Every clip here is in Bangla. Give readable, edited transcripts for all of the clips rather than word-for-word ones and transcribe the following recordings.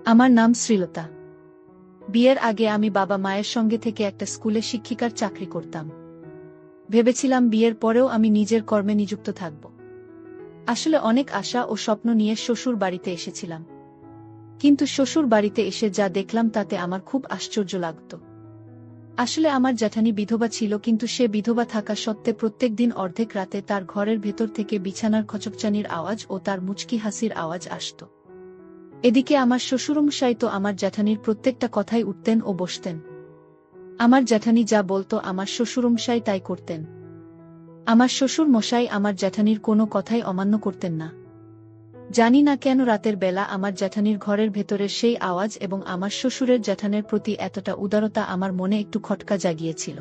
আমার নাম শ্রীলতা। বিয়ের আগে আমি বাবা মায়ের সঙ্গে থেকে একটা স্কুলে শিক্ষিকার চাকরি করতাম। ভেবেছিলাম বিয়ের পরেও আমি নিজের কর্মে নিযুক্ত থাকব। আসলে অনেক আশা ও স্বপ্ন নিয়ে শ্বশুর বাড়িতে এসেছিলাম। কিন্তু শ্বশুর বাড়িতে এসে যা দেখলাম তাতে আমার খুব আশ্চর্য লাগত। আসলে আমার জ্যাঠানী বিধবা ছিল, কিন্তু সে বিধবা থাকা সত্ত্বে প্রত্যেক দিন অর্ধেক রাতে তার ঘরের ভেতর থেকে বিছানার খচকচানির আওয়াজ ও তার মুচকি হাসির আওয়াজ আসত। এদিকে আমার শ্বশুরমশাই তো আমার জ্যাঠানীর প্রত্যেকটা কথাই উঠতেন ও বসতেন। আমার জ্যাঠানী যা বলতো আমার শ্বশুরমশাই তাই করতেন। আমার শ্বশুর মশাই আমার জ্যাঠানীর কোনো কথাই অমান্য করতেন না। জানি না কেন রাতের বেলা আমার জ্যাঠানীর ঘরের ভেতরের সেই আওয়াজ এবং আমার শ্বশুরের জ্যাঠানের প্রতি এতটা উদারতা আমার মনে একটু খটকা জাগিয়েছিল।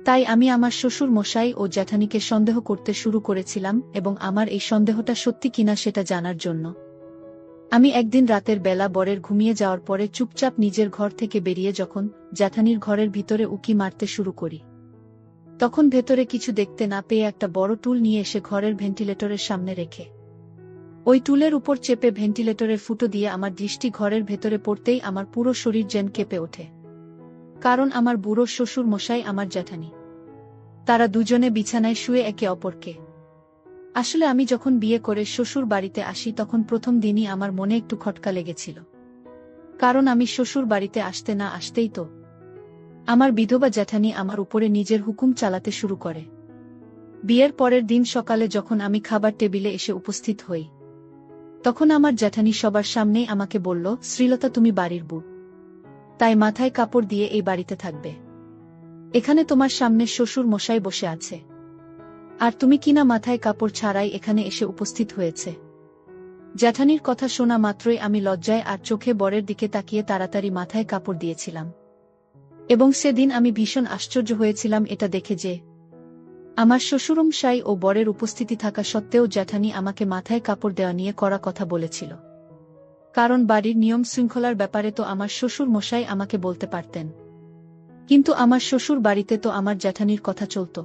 তাই আমি আমার শ্বশুর মশাই ও জ্যাঠানীকে সন্দেহ করতে শুরু করেছিলাম, এবং আমার এই সন্দেহটা সত্যি কিনা সেটা জানার জন্য আমি একদিন রাতের বেলা বরের ঘুমিয়ে যাওয়ার পরে চুপচাপ নিজের ঘর থেকে বেরিয়ে যখন জ্যাঠানীর ঘরের ভিতরে উকি মারতে শুরু করি, তখন ভেতরে কিছু দেখতে না পেয়ে একটা বড় টুল নিয়ে এসে ঘরের ভেন্টিলেটরের সামনে রেখে ওই টুলের উপর চেপে ভেন্টিলেটরের ফুটো দিয়ে আমার দৃষ্টি ঘরের ভেতরে পড়তেই আমার পুরো শরীর যেন কেঁপে ওঠে। কারণ আমার বুড়ো শ্বশুর মশাই আমার জ্যাঠানী, তারা দুজনে বিছানায় শুয়ে একে অপরকে। আসলে আমি যখন বিয়ে করে শ্বশুর বাড়িতে আসি তখন প্রথম দিনই আমার মনে একটু খটকা লেগেছিল। কারণ আমি শ্বশুর বাড়িতে আসতে না আসতেই তো আমার বিধবা জ্যাঠানী আমার উপরে নিজের হুকুম চালাতে শুরু করে। বিয়ের পরের দিন সকালে যখন আমি খাবার টেবিলে এসে উপস্থিত হই, তখন আমার জ্যাঠানী সবার সামনেই আমাকে বলল, শ্রীলতা, তুমি বাড়ির বউ, তাই মাথায় কাপড় দিয়ে এই বাড়িতে থাকবে। এখানে তোমার সামনে শ্বশুর মশাই বসে আছে, আর তুমি কিনা মাথায় কাপড় ছাড়াই এখানে এসে উপস্থিত হয়েছে। জ্যাঠানীর কথা শোনা মাত্রই আমি লজ্জায় আর চোখে বরের দিকে তাকিয়ে তাড়াতাড়ি মাথায় কাপড় দিয়েছিলাম। এবং সেদিন আমি ভীষণ আশ্চর্য হয়েছিলাম এটা দেখে যে আমার শ্বশুরমশাই ও বরের উপস্থিতি থাকা সত্ত্বেও জ্যাঠানী আমাকে মাথায় কাপড় দেওয়া নিয়ে কড়া কথা বলেছিল। কারণ বাড়ির নিয়ম শৃঙ্খলার ব্যাপারে তো আমার শ্বশুর মশাই আমাকে বলতে পারতেন, কিন্তু আমার শ্বশুর বাড়িতে তো আমার জ্যাঠানীর কথা চলত।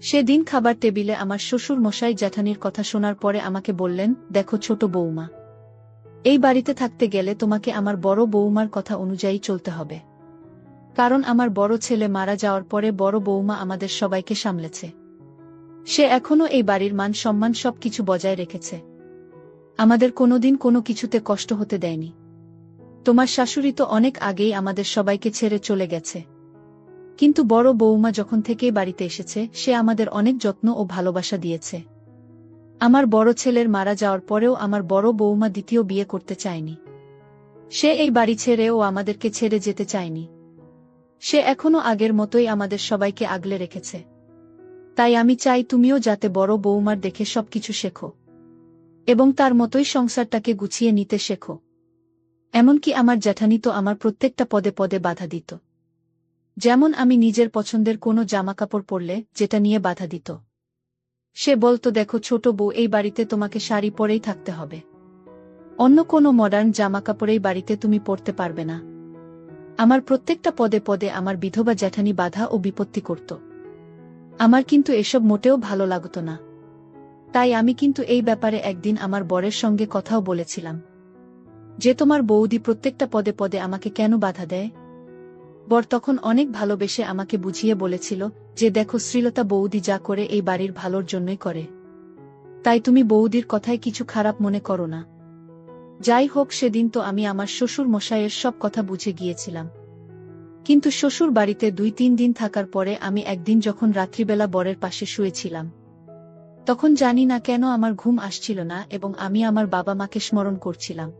সেদিন খাবার টেবিলে আমার শ্বশুর মশাই জ্যাঠানীর কথা শোনার পরে আমাকে বললেন, দেখো ছোট বৌমা, এই বাড়িতে থাকতে গেলে তোমাকে আমার বড় বৌমার কথা অনুযায়ী চলতে হবে। কারণ আমার বড় ছেলে মারা যাওয়ার পরে বড় বৌমা আমাদের সবাইকে সামলেছে। সে এখনো এই বাড়ির মান সম্মান সবকিছু বজায় রেখেছে, আমাদের কোনোদিন কোনো কিছুতে কষ্ট হতে দেয়নি। তোমার শাশুড়ি তো অনেক আগেই আমাদের সবাইকে ছেড়ে চলে গেছে, কিন্তু বড় বৌমা যখন থেকেই বাড়িতে এসেছে সে আমাদের অনেক যত্ন ও ভালোবাসা দিয়েছে। আমার বড় ছেলের মারা যাওয়ার পরেও আমার বড় বৌমা দ্বিতীয় বিয়ে করতে চায়নি। সে এই বাড়ি ছেড়ে ও আমাদেরকে ছেড়ে যেতে চায়নি। সে এখনো আগের মতোই আমাদের সবাইকে আগলে রেখেছে। তাই আমি চাই তুমিও যাতে বড় বৌমার দেখে সবকিছু শেখো, এবং তার মতোই সংসারটাকে গুছিয়ে নিতে শেখো। এমনকি আমার জ্যাঠানী তো আমার প্রত্যেকটা পদে পদে বাধা দিত। যেমন আমি নিজের পছন্দের কোনো জামাকাপড় পরলে যেটা নিয়ে বাধা দিত। সে বলতো, দেখো ছোট বউ, এই বাড়িতে তোমাকে শাড়ি পরেই থাকতে হবে, অন্য কোনো মডার্ন জামাকাপড়েই বাড়িতে তুমি পরতে পারবে না। আমার প্রত্যেকটা পদে পদে আমার বিধবা জ্যাঠানী বাধা ও বিপত্তি করত। আমার কিন্তু এসব মোটেও ভালো লাগতো না। তাই আমি কিন্তু এই ব্যাপারে একদিন আমার বরের সঙ্গে কথাও বলেছিলাম যে তোমার বৌদি প্রত্যেকটা পদে পদে আমাকে কেন বাধা দেয়। বর তখন অনেক ভালোবেসে আমাকে বুঝিয়ে বলেছিল যে দেখো শ্রীলতা, বৌদি যা করে এই বাড়ির ভালোর জন্যই করে, তাই তুমি বৌদির কথায় কিছু খারাপ মনে করো না। যাই হোক, সেদিন তো আমি আমার শ্বশুর মশাইয়ের সব কথা বুঝে গিয়েছিলাম। কিন্তু শ্বশুর বাড়িতে 2-3 দিন থাকার পরে আমি একদিন যখন রাত্রিবেলা বরের পাশে শুয়েছিলাম, তখন জানি না কেন আমার ঘুম আসছিল না এবং আমি আমার বাবা মাকে স্মরণ করছিলাম।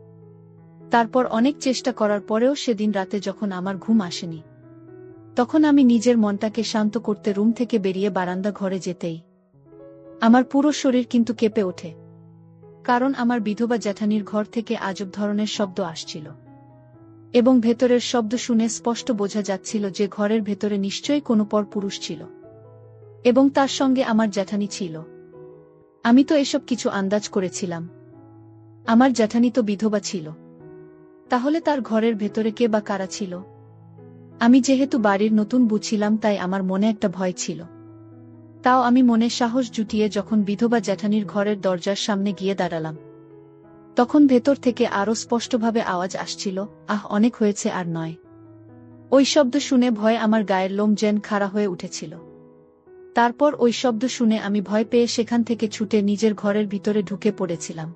তারপর অনেক চেষ্টা করার পরেও সেদিন রাতে যখন আমার ঘুম আসেনি, তখন আমি নিজের মনটাকে শান্ত করতে রুম থেকে বেরিয়ে বারান্দা ঘরে যেতেই আমার পুরো শরীর কিন্তু কেঁপে ওঠে। কারণ আমার বিধবা জ্যাঠানীর ঘর থেকে আজব ধরনের শব্দ আসছিল, এবং ভেতরের শব্দ শুনে স্পষ্ট বোঝা যাচ্ছিল যে ঘরের ভেতরে নিশ্চয়ই কোনো পরপুরুষ ছিল, এবং তার সঙ্গে আমার জ্যাঠানী ছিল। আমি তো এসব কিছু আন্দাজ করেছিলাম। আমার জ্যাঠানী তো বিধবা ছিল, তাহলে তার ঘরের ভেতরে কে বা কারা ছিল? আমি যেহেতু বাড়ির নতুন বউ ছিলাম, তাই আমার মনে একটা ভয় ছিল। তাও আমি মনে সাহস জুটিয়ে যখন বিধবা জ্যাঠানীর ঘরের দরজার সামনে গিয়ে দাঁড়ালাম, তখন ভেতর থেকে আরও স্পষ্টভাবে আওয়াজ আসছিল, আহ অনেক হয়েছে আর নয়। ওই শব্দ শুনে ভয়ে আমার গায়ের লোম যেন খাড়া হয়ে উঠেছিল। তারপর ওই শব্দ শুনে আমি ভয় পেয়ে সেখান থেকে ছুটে নিজের ঘরের ভিতরে ঢুকে পড়েছিলাম।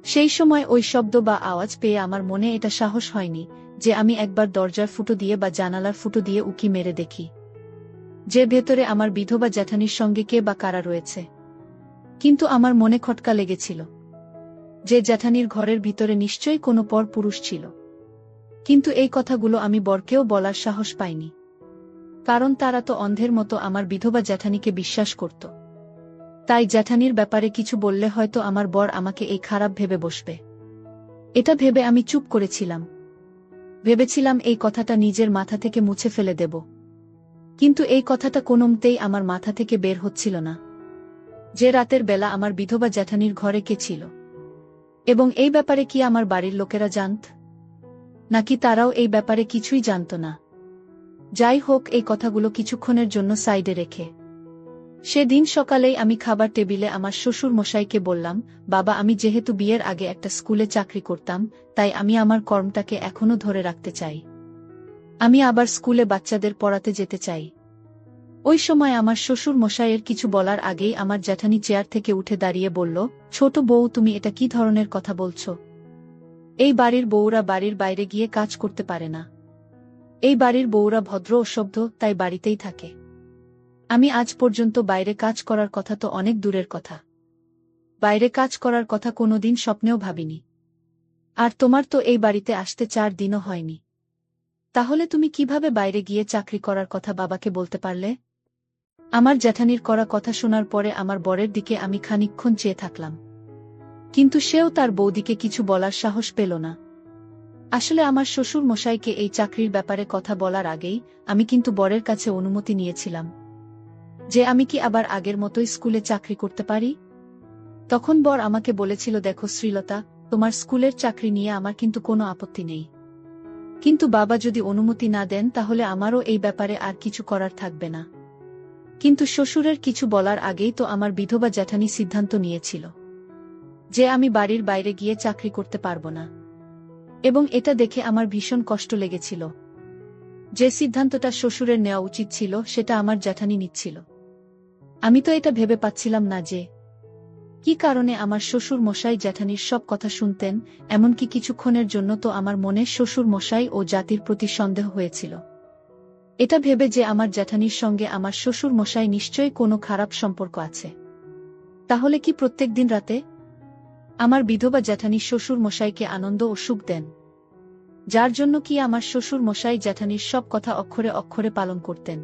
সেই সময় ওই শব্দ বা আওয়াজ পেয়ে আমার মনে এটা সাহস হয়নি যে আমি একবার দরজার ফুটো দিয়ে বা জানালার ফুটো দিয়ে উকি মেরে দেখি যে ভেতরে আমার বিধবা জ্যাঠানির সঙ্গে কে বা কারা রয়েছে। কিন্তু আমার মনে খটকা লেগেছিল যে জ্যাঠানির ঘরের ভিতরে নিশ্চয়ই কোনো পর পুরুষ ছিল। কিন্তু এই কথাগুলো আমি বরকেও বলার সাহস পাইনি, কারণ তারা তো অন্ধের মতো আমার বিধবা জ্যাঠানিকে বিশ্বাস করত। তাই জ্যাঠানির ব্যাপারে কিছু বললে হয়তো আমার বর আমাকে এই খারাপ ভেবে বসবে। এটা ভেবে আমি চুপ করেছিলাম। ভেবেছিলাম এই কথাটা নিজের মাথা থেকে মুছে ফেলে দেব, কিন্তু এই কথাটা কোনোমতেই আমার মাথা থেকে বের হচ্ছিল না যে রাতের বেলা আমার বিধবা জ্যাঠানির ঘরে কে ছিল, এবং এই ব্যাপারে কি আমার বাড়ির লোকেরা জানত, নাকি তারাও এই ব্যাপারে কিছুই জানত না। যাই হোক, এই কথাগুলো কিছুক্ষণের জন্য সাইডে রেখে সেদিন সকালেই আমি খাবার টেবিলে আমার শ্বশুর মশাইকে বললাম, বাবা, আমি যেহেতু বিয়ের আগে একটা স্কুলে চাকরি করতাম, তাই আমি আমার কর্মটাকে এখনো ধরে রাখতে চাই। আমি আবার স্কুলে বাচ্চাদের পড়াতে যেতে চাই। ওই সময় আমার শ্বশুর মশাইয়ের কিছু বলার আগেই আমার জ্যাঠানি চেয়ার থেকে উঠে দাঁড়িয়ে বলল, ছোট বউ, তুমি এটা কি ধরনের কথা বলছো? এই বাড়ির বউরা বাড়ির বাইরে গিয়ে কাজ করতে পারে না। এই বাড়ির বউরা ভদ্র ও সভ্য, তাই বাড়িতেই থাকে। আমি আজ পর্যন্ত বাইরে কাজ করার কথা তো অনেক দূরের কথা। বাইরে কাজ করার কথা কোনোদিন স্বপ্নেও ভাবিনি। আর তোমার তো এই বাড়িতে আসতে 4 দিনও হয়নি। তাহলে তুমি কিভাবে বাইরে গিয়ে চাকরি করার কথা বাবাকে বলতে পারলে? আমার জ্যাঠানির করা কথা শোনার পরে আমার বরের দিকে আমি খানিকক্ষণ চেয়ে থাকলাম, কিন্তু সেও তার বৌদিকে কিছু বলার সাহস পেল না। আসলে আমার শ্বশুর মশাইকে এই চাকরির ব্যাপারে কথা বলার আগেই আমি কিন্তু বরের কাছে অনুমতি নিয়েছিলাম যে আমি কি আবার আগের মতোই স্কুলে চাকরি করতে পারি। তখন বর আমাকে বলেছিল, দেখো শ্রীলতা, তোমার স্কুলের চাকরি নিয়ে আমার কিন্তু কোনো আপত্তি নেই, কিন্তু বাবা যদি অনুমতি না দেন তাহলে আমারও এই ব্যাপারে আর কিছু করার থাকবে না। কিন্তু শ্বশুরের কিছু বলার আগেই তো আমার বিধবা জ্যাঠানি সিদ্ধান্ত নিয়েছিল যে আমি বাড়ির বাইরে গিয়ে চাকরি করতে পারবো না, এবং এটা দেখে আমার ভীষণ কষ্ট লেগেছিল। যে সিদ্ধান্তটা শ্বশুরের নেওয়া উচিত ছিল সেটা আমার জ্যাঠানি নিচ্ছিল। আমি তো এটা ভেবে পাচ্ছিলাম না যে কি কারণে আমার শ্বশুর মশাই জ্যাঠানির সব কথা শুনতেন। এমনকি কিছুক্ষণের জন্য তো আমার মনে শ্বশুর মশাই ও জাতির প্রতি সন্দেহ হয়েছিল। এটা ভেবে যে আমার জ্যাঠানির সঙ্গে আমার শ্বশুর মশাই নিশ্চয়ই কোনো খারাপ সম্পর্ক আছে। তাহলে কি প্রত্যেক দিন রাতে আমার বিধবা জ্যাঠানি শ্বশুর মশাইকে আনন্দ ও সুখ দেন, যার জন্য কি আমার শ্বশুর মশাই জ্যাঠানির সব কথা অক্ষরে অক্ষরে পালন করতেন?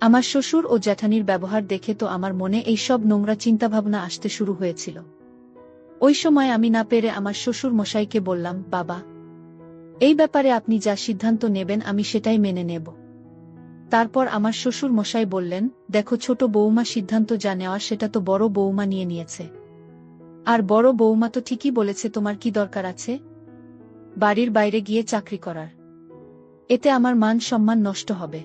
আমার শ্বশুর ও জ্যাঠানির ব্যবহার দেখে তো আমার মনে এই সব নোংরা চিন্তাভাবনা আসতে শুরু হয়েছিল। ওই সময় আমি না পেরে আমার শ্বশুর মশাইকে বললাম, বাবা, এই ব্যাপারে আপনি যা সিদ্ধান্ত নেবেন আমি সেটাই মেনে নেব। তারপর আমার শ্বশুর মশাই বললেন, দেখো ছোট বৌমা, সিদ্ধান্ত যা নেওয়া সেটা তো বড় বৌমা নিয়ে নিয়েছে। আর বড় বৌমা তো ঠিকই বলেছে, তোমার কি দরকার আছে বাড়ির বাইরে গিয়ে চাকরি করার? এতে আমার মান সম্মান নষ্ট হবে।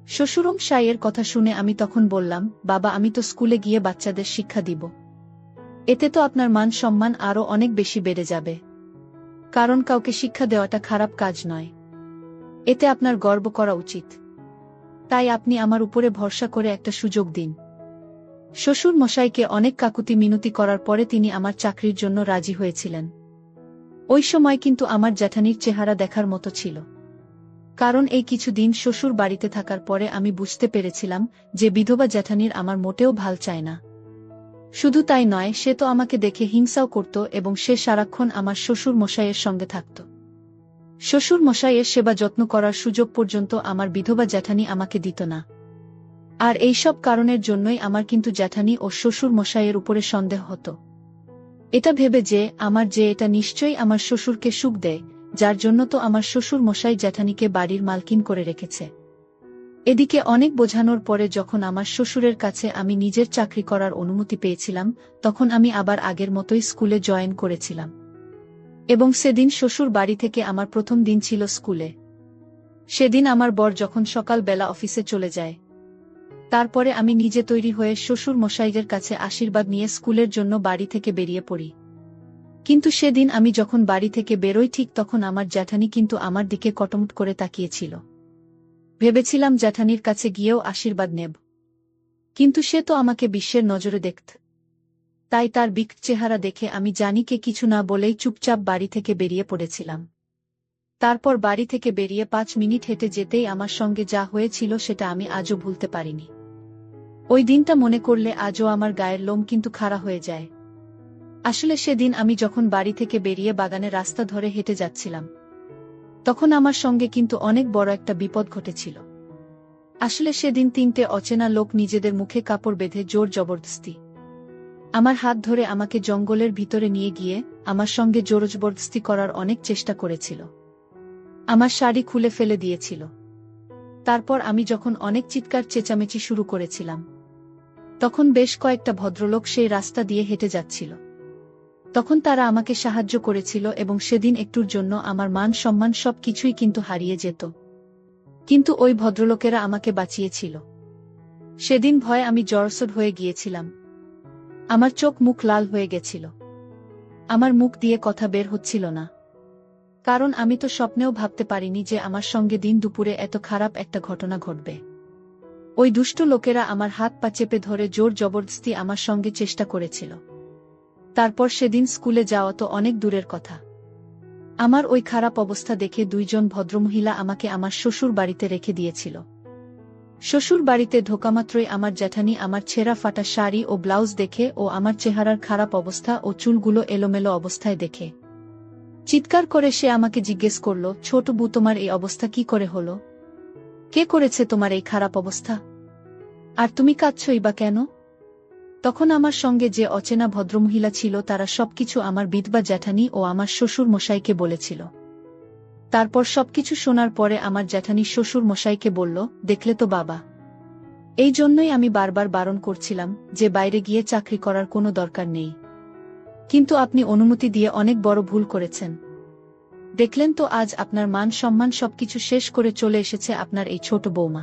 শ্বশুরমশাইয়ের কথা শুনে আমি তখন বললাম, বাবা, আমি তো স্কুলে গিয়ে বাচ্চাদের শিক্ষা দিব। এতে তো আপনার মান সম্মান আরও অনেক বেশি বেড়ে যাবে, কারণ কাউকে শিক্ষা দেওয়াটা খারাপ কাজ নয়। এতে আপনার গর্ব করা উচিত। তাই আপনি আমার উপরে ভরসা করে একটা সুযোগ দিন। শ্বশুর মশাইকে অনেক কাকুতি মিনতি করার পরে তিনি আমার চাকরির জন্য রাজি হয়েছিলেন। ওই সময় কিন্তু আমার জ্যাঠানির চেহারা দেখার মতো ছিল, কারণ এই কিছুদিন শ্বশুর বাড়িতে থাকার পরে আমি বুঝতে পেরেছিলাম যে বিধবা জ্যাঠানির আমার মোটেও ভাল চায় না। শুধু তাই নয়, সে তো আমাকে দেখে হিংসাও করত এবং সে সারাক্ষণ আমার শ্বশুর মশাইয়ের সঙ্গে থাকত। শ্বশুর মশাইয়ের সেবা যত্ন করার সুযোগ পর্যন্ত আমার বিধবা জ্যাঠানি আমাকে দিত না। আর এই সব কারণের জন্যই আমার কিন্তু জ্যাঠানি ও শ্বশুর মশাইয়ের উপরে সন্দেহ হতো। এটা ভেবে যে এটা নিশ্চয়ই আমার শ্বশুরকে সুখ দেয়, যার জন্য তো আমার শ্বশুর মশাই জ্যাঠানিকে বাড়ির মালকিন করে রেখেছে। এদিকে অনেক বোঝানোর পরে যখন আমার শ্বশুরের কাছে আমি নিজের চাকরি করার অনুমতি পেয়েছিলাম, তখন আমি আবার আগের মতোই স্কুলে জয়েন করেছিলাম। এবং সেদিন শ্বশুর বাড়ি থেকে আমার প্রথম দিন ছিল স্কুলে। সেদিন আমার বর যখন সকালবেলা অফিসে চলে যায়, তারপরে আমি নিজে তৈরি হয়ে শ্বশুর মশাইদের কাছে আশীর্বাদ নিয়ে স্কুলের জন্য বাড়ি থেকে বেরিয়ে পড়ি। কিন্তু সেদিন আমি যখন বাড়ি থেকে বেরোই ঠিক তখন আমার জ্যাঠানি কিন্তু আমার দিকে কটমট করে তাকিয়েছিল। ভেবেছিলাম জ্যাঠানির কাছে গিয়েও আশীর্বাদ নেব, কিন্তু সে তো আমাকে বিশ্বের নজরে দেখত। তাই তার বিকট চেহারা দেখে আমি জানিকে কিছু না বলেই চুপচাপ বাড়ি থেকে বেরিয়ে পড়েছিলাম। তারপর বাড়ি থেকে বেরিয়ে 5 মিনিট হেঁটে যেতেই আমার সঙ্গে যা হয়েছিল সেটা আমি আজও ভুলতে পারিনি। ওই দিনটা মনে করলে আজও আমার গায়ের লোম কিন্তু খাড়া হয়ে যায়। আসলে সেদিন আমি যখন বাড়ি থেকে বেরিয়ে বাগানের রাস্তা ধরে হেঁটে যাচ্ছিলাম, তখন আমার সঙ্গে কিন্তু অনেক বড় একটা বিপদ ঘটেছিল। আসলে সেদিন 3টে অচেনা লোক নিজেদের মুখে কাপড় বেঁধে জোর জবরদস্তি আমার হাত ধরে আমাকে জঙ্গলের ভিতরে নিয়ে গিয়ে আমার সঙ্গে জোরজবরদস্তি করার অনেক চেষ্টা করেছিল। আমার শাড়ি খুলে ফেলে দিয়েছিল। তারপর আমি যখন অনেক চিৎকার চেঁচামেচি শুরু করেছিলাম, তখন বেশ কয়েকটা ভদ্রলোক সেই রাস্তা দিয়ে হেঁটে যাচ্ছিল। তখন তারা আমাকে সাহায্য করেছিল এবং সেদিন একটুর জন্য আমার মান সম্মান সবকিছুই কিন্তু হারিয়ে যেত। কিন্তু ওই ভদ্রলোকেরা আমাকে বাঁচিয়েছিল। সেদিন ভয়ে আমি জড়সড় হয়ে গিয়েছিলাম। আমার চোখ মুখ লাল হয়ে গেছিল। আমার মুখ দিয়ে কথা বের হচ্ছিল না, কারণ আমি তো স্বপ্নেও ভাবতে পারিনি যে আমার সঙ্গে দিন দুপুরে এত খারাপ একটা ঘটনা ঘটবে। ওই দুষ্ট লোকেরা আমার হাত পা চেপে ধরে জোর জবরদস্তি আমার সঙ্গে চেষ্টা করেছিল। তারপর সেদিন স্কুলে যাওয়া তো অনেক দূরের কথা। আমার ওই খারাপ অবস্থা দেখে 2 জন ভদ্রমহিলা আমাকে আমার শ্বশুর বাড়িতে রেখে দিয়েছিল। শ্বশুর বাড়িতে ঢোকামাত্রই আমার জ্যাঠানি আমার ছেঁড়া ফাটা শাড়ি ও ব্লাউজ দেখে ও আমার চেহারার খারাপ অবস্থা ও চুলগুলো এলোমেলো অবস্থায় দেখে চিৎকার করে সে আমাকে জিজ্ঞেস করল, ছোট বউ, তোমার এই অবস্থা কি করে হলো? কে করেছে তোমার এই খারাপ অবস্থা? আর তুমি কাঁদছই বা কেন? তখন আমার সঙ্গে যে অচেনা ভদ্রমহিলা ছিল তারা সবকিছু আমার বিধবা জ্যাঠানি ও আমার শ্বশুর মশাইকে বলেছিল। তারপর সবকিছু শোনার পরে আমার জ্যাঠানি শ্বশুর মশাইকে বলল, দেখলে তো বাবা, এই জন্যই আমি বারবার বারণ করছিলাম যে বাইরে গিয়ে চাকরি করার কোনো দরকার নেই। কিন্তু আপনি অনুমতি দিয়ে অনেক বড় ভুল করেছেন। দেখলেন তো আজ আপনার মান সম্মান সবকিছু শেষ করে চলে এসেছে আপনার এই ছোট বৌমা।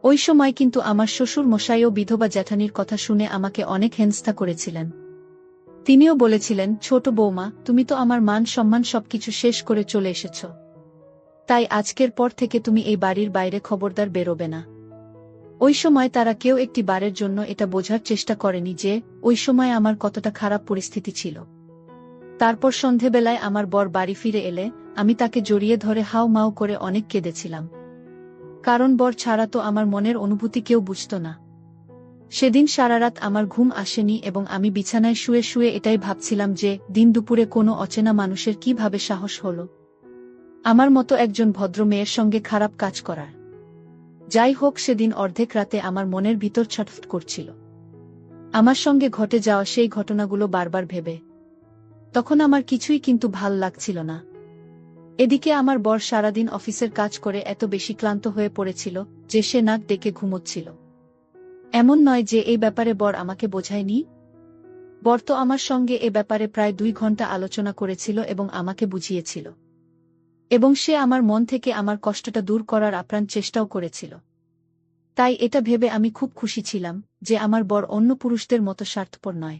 ওই সময় কিন্তু আমার শ্বশুর মশাইও বিধবা জ্যাঠানির কথা শুনে আমাকে অনেক হেনস্থা করেছিলেন। তিনিও বলেছিলেন, ছোট বৌমা, তুমি তো আমার মান সম্মান সবকিছু শেষ করে চলে এসেছ। তাই আজকের পর থেকে তুমি এই বাড়ির বাইরে খবরদার বেরোবে না। ওই সময় তারা কেউ একটি বারের জন্য এটা বোঝার চেষ্টা করেনি যে ওই সময় আমার কতটা খারাপ পরিস্থিতি ছিল। তারপর সন্ধেবেলায় আমার বর বাড়ি ফিরে এলে আমি তাকে জড়িয়ে ধরে হাউ মাউ করে অনেক কেঁদেছিলাম, কারণ বর ছাড়া তো আমার মনের অনুভূতি কেউ বুঝত না। সেদিন সারা রাত আমার ঘুম আসেনি এবং আমি বিছানায় শুয়ে শুয়ে এটাই ভাবছিলাম যে দিন দুপুরে কোনো অচেনা মানুষের কিভাবে সাহস হলো আমার মতো একজন ভদ্র মেয়ের সঙ্গে খারাপ কাজ করার। যাই হোক, সেদিন অর্ধেক রাতে আমার মনের ভিতর ছটফট করছিল আমার সঙ্গে ঘটে যাওয়া সেই ঘটনাগুলো বারবার ভেবে। তখন আমার কিছুই কিন্তু ভাল লাগছিল না। এদিকে আমার বর সারাদিন অফিসের কাজ করে এত বেশি ক্লান্ত হয়ে পড়েছিল যে সে নাক ডেকে ঘুমোচ্ছিল। এমন নয় যে এই ব্যাপারে বর আমাকে বোঝায়নি। বর তো আমার সঙ্গে এ ব্যাপারে প্রায় 2 ঘন্টা আলোচনা করেছিল এবং আমাকে বুঝিয়েছিল, এবং সে আমার মন থেকে আমার কষ্টটা দূর করার আপ্রাণ চেষ্টাও করেছিল। তাই এটা ভেবে আমি খুব খুশি ছিলাম যে আমার বর অন্য পুরুষদের মতো স্বার্থপর নয়।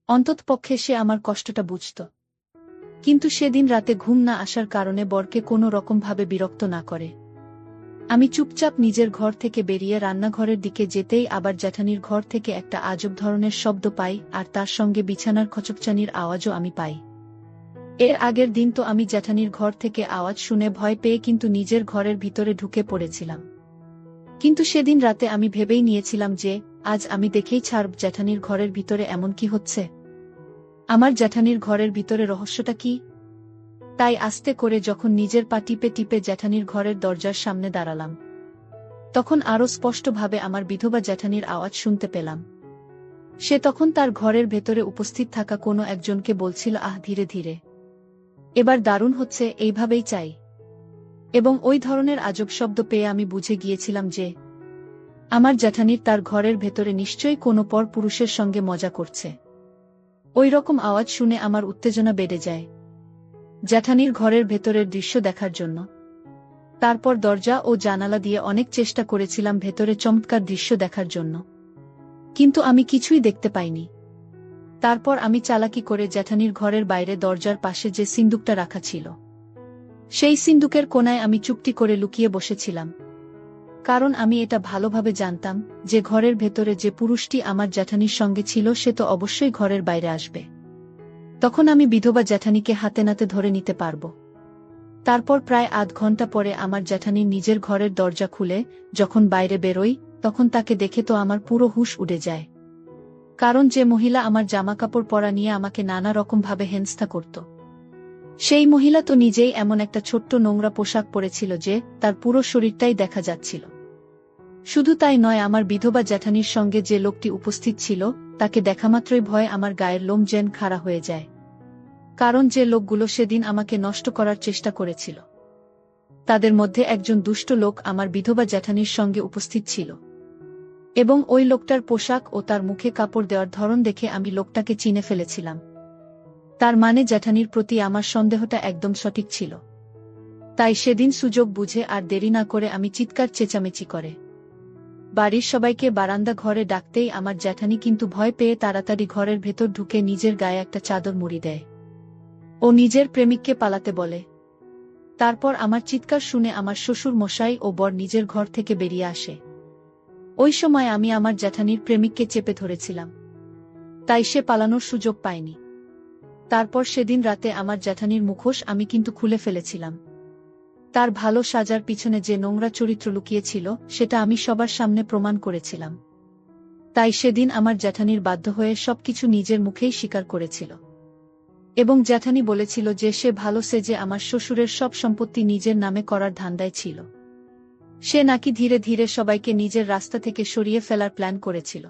অন্ততপক্ষে সে আমার কষ্টটা বুঝত। কিন্তু সেদিন রাতে ঘুম না আসার কারণে বরকে কোনো রকমভাবে বিরক্ত না করে আমি চুপচাপ নিজের ঘর থেকে বেরিয়ে রান্নাঘরের দিকে যেতেই আবার জ্যাঠানির ঘর থেকে একটা আজব ধরনের শব্দ পাই, আর তার সঙ্গে বিছানার খচকচানির আওয়াজও আমি পাই। এর আগের দিন তো আমি জ্যাঠানির ঘর থেকে আওয়াজ শুনে ভয় পেয়ে কিন্তু নিজের ঘরের ভিতরে ঢুকে পড়েছিলাম। কিন্তু সেদিন রাতে আমি ভেবেই নিয়েছিলাম যে আজ আমি দেখেই ছাড়ব জ্যাঠানির ঘরের ভিতরে এমন কি হচ্ছে, আমার জ্যাঠানির ঘরের ভিতরে রহস্যটা কি। তাই আস্তে করে যখন নিজের পা টিপে টিপে জ্যাঠানির ঘরের দরজার সামনে দাঁড়ালাম, তখন আরও স্পষ্টভাবে আমার বিধবা জ্যাঠানির আওয়াজ শুনতে পেলাম। সে তখন তার ঘরের ভেতরে উপস্থিত থাকা কোনো একজনকে বলছিল, আহ, ধীরে ধীরে, এবার দারুণ হচ্ছে, এইভাবেই চাই। এবং ওই ধরনের আজব শব্দ পেয়ে আমি বুঝে গিয়েছিলাম যে আমার জ্যাঠানির তার ঘরের ভেতরে নিশ্চয়ই কোনো পর পুরুষের সঙ্গে মজা করছে। ওই রকম আওয়াজ শুনে আমার উত্তেজনা বেড়ে যায় জ্যাঠানির ঘরের ভেতরের দৃশ্য দেখার জন্য। তারপর দরজা ও জানালা দিয়ে অনেক চেষ্টা করেছিলাম ভেতরে চমৎকার দৃশ্য দেখার জন্য, কিন্তু আমি কিছুই দেখতে পাইনি। তারপর আমি চালাকি করে জ্যাঠানির ঘরের বাইরে দরজার পাশে যে সিন্দুকটা রাখা ছিল সেই সিন্দুকের কোণায় আমি চুপটি করে লুকিয়ে বসেছিলাম। কারণ আমি এটা ভালোভাবে জানতাম যে ঘরের ভেতরে যে পুরুষটি আমার জ্যাঠানির সঙ্গে ছিল সে তো অবশ্যই ঘরের বাইরে আসবে। তখন আমি বিধবা জ্যাঠানিকে হাতে নাতে ধরে নিতে পারব। তারপর প্রায় আধ ঘন্টা পরে আমার জ্যাঠানির নিজের ঘরের দরজা খুলে যখন বাইরে বেরোই তখন তাকে দেখে তো আমার পুরো হুঁশ উড়ে যায়। কারণ যে মহিলা আমার জামাকাপড় পরা নিয়ে আমাকে নানা রকমভাবে হেনস্থা করত সেই মহিলা তো নিজেই এমন একটা ছোট্ট নোংরা পোশাক পরেছিল যে তার পুরো শরীরটাই দেখা যাচ্ছিল। শুধু তাই নয়, আমার বিধবা জ্যাঠানির সঙ্গে যে লোকটি উপস্থিত ছিল তাকে দেখামাত্রই ভয়ে আমার গায়ের লোম যেন খাড়া হয়ে যায়। কারণ যে লোকগুলো সেদিন আমাকে নষ্ট করার চেষ্টা করেছিল তাদের মধ্যে একজন দুষ্ট লোক আমার বিধবা জ্যাঠানির সঙ্গে উপস্থিত ছিল। এবং ওই লোকটার পোশাক ও তার মুখে কাপড় দেওয়ার ধরন দেখে আমি লোকটাকে চিনে ফেলেছিলাম। তার মানে জ্যাঠানির প্রতি আমার সন্দেহটা একদম সঠিক ছিল। তাই সেদিন সুযোগ বুঝে আর দেরি না করে আমি চিৎকার চেঁচামেচি করে বাড়ির সবাইকে বারান্দা ঘরে ডাকতেই আমার জ্যাঠানি কিন্তু ভয় পেয়ে তাড়াতাড়ি ঘরের ভেতর ঢুকে নিজের গায়ে একটা চাদর মুড়ি দেয় ও নিজের প্রেমিককে পালাতে বলে। তারপর আমার চিৎকার শুনে আমার শ্বশুর মশাই ও বর নিজের ঘর থেকে বেরিয়ে আসে। ওই সময় আমি আমার জ্যাঠানির প্রেমিককে চেপে ধরেছিলাম, তাই সে পালানোর সুযোগ পায়নি। তারপর সেদিন রাতে আমার জ্যাঠানির মুখোশ আমি কিন্তু খুলে ফেলেছিলাম। তার ভালো সাজার পিছনে যে নোংরা চরিত্র লুকিয়েছিল সেটা আমি সবার সামনে প্রমাণ করেছিলাম। তাই সেদিন আমার জ্যাঠানির বাধ্য হয়ে সবকিছু নিজের মুখেই স্বীকার করেছিল। এবং জ্যাঠানি বলেছিল যে সে ভালো সেজে আমার শ্বশুরের সব সম্পত্তি নিজের নামে করার ধান্দায় ছিল। সে নাকি ধীরে ধীরে সবাইকে নিজের রাস্তা থেকে সরিয়ে ফেলার প্ল্যান করেছিল।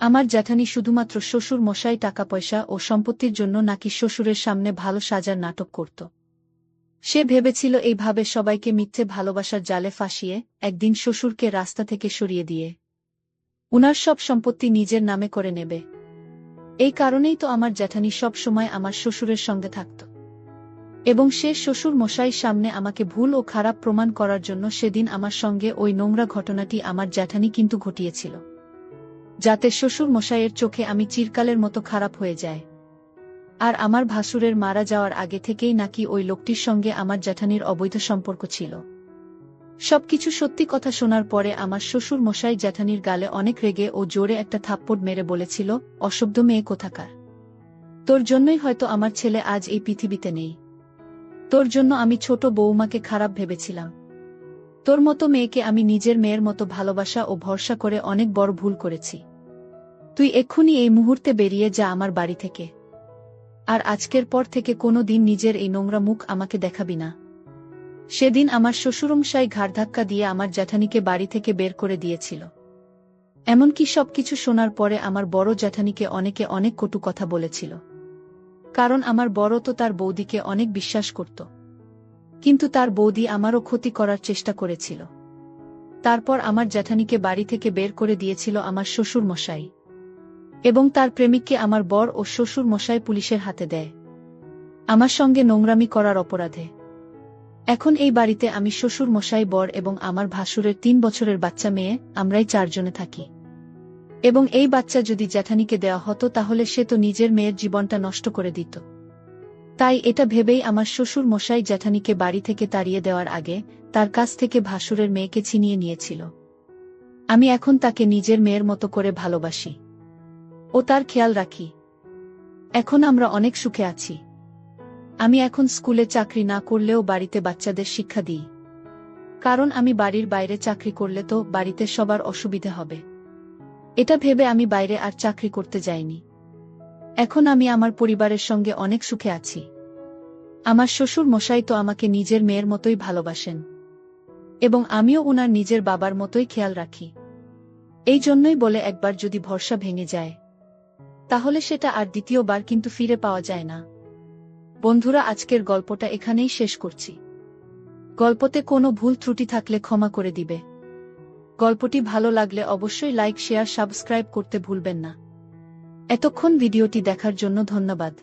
আমার জ্যাঠানি শুধুমাত্র শ্বশুর মশাই টাকা পয়সা ও সম্পত্তির জন্য নাকি শ্বশুরের সামনে ভালো সাজার নাটক করত। সে ভেবেছিল এইভাবে সবাইকে মিথ্যে ভালোবাসার জালে ফাঁসিয়ে একদিন শ্বশুরকে রাস্তা থেকে সরিয়ে দিয়ে উনার সব সম্পত্তি নিজের নামে করে নেবে। এই কারণেই তো আমার জ্যাঠানি সব সময় আমার শ্বশুরের সঙ্গে থাকত। এবং সে শ্বশুর মশাইয়ের সামনে আমাকে ভুল ও খারাপ প্রমাণ করার জন্য সেদিন আমার সঙ্গে ওই নোংরা ঘটনাটি আমার জ্যাঠানি কিন্তু ঘটিয়েছিল, যাতে শ্বশুর মশাইয়ের চোখে আমি চিরকালের মতো খারাপ হয়ে যায়। আর আমার ভাসুরের মারা যাওয়ার আগে থেকেই নাকি ওই লোকটির সঙ্গে আমার জ্যাঠানির অবৈধ সম্পর্ক ছিল। সবকিছু সত্যি কথা শোনার পরে আমার শ্বশুর মশাই জ্যাঠানির গালে অনেক রেগে ও জোরে একটা থাপ্পড় মেরে বলেছিল, অসভ্য মেয়ে কোথাকার, তোর জন্যই হয়তো আমার ছেলে আজ এই পৃথিবীতে নেই। তোর জন্য আমি ছোট বৌমাকে খারাপ ভেবেছিলাম। তোর মতো মেয়েকে আমি নিজের মেয়ের মতো ভালোবাসা ও ভরসা করে অনেক বড় ভুল করেছি। তুই এক্ষুনি এই মুহূর্তে বেরিয়ে যা আমার বাড়ি থেকে। আর আজকের পর থেকে কোনো দিন নিজের এই নোংরা মুখ আমাকে দেখাবি না। সেদিন আমার শ্বশুরমশাই ঘাড় ধাক্কা দিয়ে আমার জ্যাঠানিকে বাড়ি থেকে বের করে দিয়েছিল। এমনকি সবকিছু শোনার পরে আমার বড় জ্যাঠানিকে অনেকে অনেক কটু কথা বলেছিল। কারণ আমার বড় তো তার বৌদিকে অনেক বিশ্বাস করত। কিন্তু তার বৌদি আমারও ক্ষতি করার চেষ্টা করেছিল। তারপর আমার জ্যাঠানিকে বাড়ি থেকে বের করে দিয়েছিল আমার শ্বশুর মশাই। এবং তার প্রেমিককে আমার বর ও শ্বশুর মশাই পুলিশের হাতে দেয় আমার সঙ্গে নোংরামি করার অপরাধে। এখন এই বাড়িতে আমি শ্বশুর মশাই, বর এবং আমার ভাসুরের 3 বছরের বাচ্চা মেয়ে, আমরাই 4 জনে থাকি। এবং এই বাচ্চা যদি জ্যাঠানিকে দেওয়া হতো তাহলে সে তো নিজের মেয়ের জীবনটা নষ্ট করে দিত। তাই এটা ভেবেই আমার শ্বশুর মশাই জ্যাঠানিকে বাড়ি থেকে তাড়িয়ে দেওয়ার আগে তার কাছ থেকে ভাসুরের মেয়েকে ছিনিয়ে নিয়েছিল। আমি এখন তাকে নিজের মেয়ের মতো করে ভালোবাসি ও তার খেয়াল রাখি। এখন আমরা অনেক সুখে আছি। আমি এখন স্কুলে চাকরি না করলেও বাড়িতে বাচ্চাদের শিক্ষা দিই। কারণ আমি বাড়ির বাইরে চাকরি করলে তো বাড়িতে সবার অসুবিধে হবে। এটা ভেবে আমি বাইরে আর চাকরি করতে যাইনি। এখন আমি আমার পরিবারের সঙ্গে অনেক সুখে আছি। আমার শ্বশুর মশাই তো আমাকে নিজের মেয়ের মতোই ভালোবাসেন এবং আমিও ওনার নিজের বাবার মতোই খেয়াল রাখি। এই জন্যই বলে একবার যদি ভরসা ভেঙে যায় তাহলে সেটা আর দ্বিতীয়বার কিন্তু ফিরে পাওয়া যায় না। বন্ধুরা, আজকের গল্পটা এখানেই শেষ করছি। গল্পতে কোনো ভুল ত্রুটি থাকলে ক্ষমা করে দিবে। গল্পটি ভালো লাগলে অবশ্যই লাইক, শেয়ার, সাবস্ক্রাইব করতে ভুলবেন না। এতক্ষণ ভিডিওটি দেখার জন্য ধন্যবাদ।